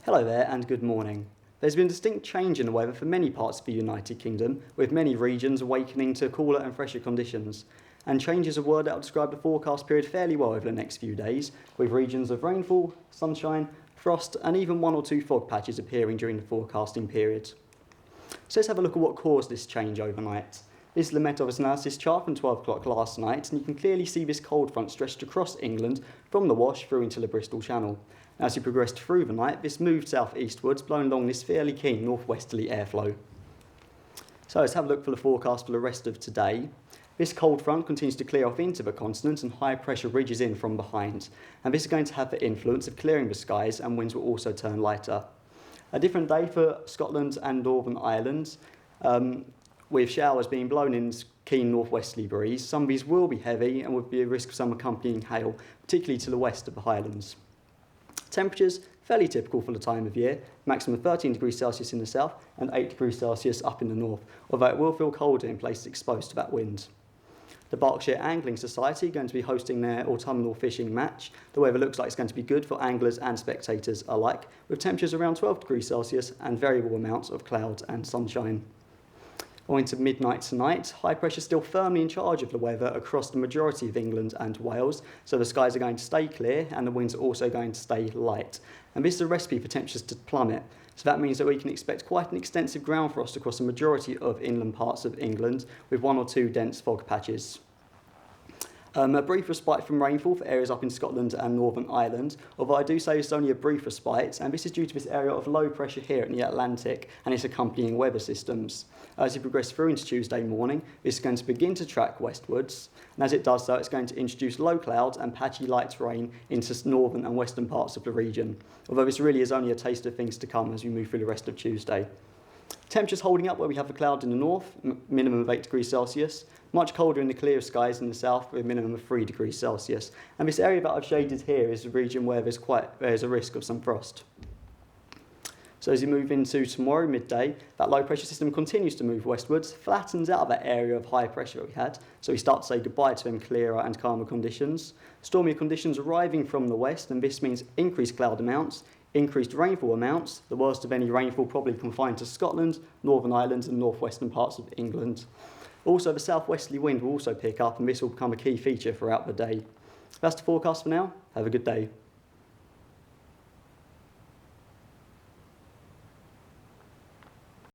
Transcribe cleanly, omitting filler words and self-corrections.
Hello there and good morning. There's been a distinct change in the weather for many parts of the United Kingdom, with many regions awakening to cooler and fresher conditions. And change is a word that will describe the forecast period fairly well over the next few days, with regions of rainfall, sunshine, frost and even one or two fog patches appearing during the forecasting period. So let's have a look at what caused this change overnight. This is the Met Office analysis chart from 12 o'clock last night, and you can clearly see this cold front stretched across England from the Wash through into the Bristol Channel. As you progressed through the night, this moved south-eastwards, blowing along this fairly keen northwesterly airflow. So let's have a look for the forecast for the rest of today. This cold front continues to clear off into the continent and high pressure ridges in from behind, and this is going to have the influence of clearing the skies, and winds will also turn lighter. A different day for Scotland and Northern Ireland, with showers being blown in keen northwesterly breeze. Some of these will be heavy and would be a risk of some accompanying hail, particularly to the west of the Highlands. Temperatures fairly typical for the time of year, maximum 13 degrees Celsius in the south and 8 degrees Celsius up in the north, although it will feel colder in places exposed to that wind. The Berkshire Angling Society are going to be hosting their autumnal fishing match. The weather looks like it's going to be good for anglers and spectators alike, with temperatures around 12 degrees Celsius and variable amounts of cloud and sunshine. Owing to midnight tonight, high pressure still firmly in charge of the weather across the majority of England and Wales, so the skies are going to stay clear and the winds are also going to stay light. And this is a recipe for temperatures to plummet, so that means that we can expect quite an extensive ground frost across the majority of inland parts of England, with one or two dense fog patches. A brief respite from rainfall for areas up in Scotland and Northern Ireland, although I do say it's only a brief respite, and this is due to this area of low pressure here in the Atlantic and its accompanying weather systems. As you progress through into Tuesday morning, this is going to begin to track westwards, and as it does so, it's going to introduce low clouds and patchy light rain into northern and western parts of the region, although this really is only a taste of things to come as we move through the rest of Tuesday. Temperatures holding up where we have the clouds in the north, minimum of 8 degrees Celsius, much colder in the clear skies in the south with a minimum of 3 degrees Celsius. And this area that I've shaded here is a region where there's a risk of some frost. So as you move into tomorrow midday, that low pressure system continues to move westwards, flattens out that area of high pressure that we had, so we start to say goodbye to them clearer and calmer conditions. Stormier conditions arriving from the west, and this means increased cloud amounts, increased rainfall amounts, the worst of any rainfall probably confined to Scotland, Northern Ireland and northwestern parts of England. Also, the southwesterly wind will also pick up, and this will become a key feature throughout the day. That's the forecast for now. Have a good day.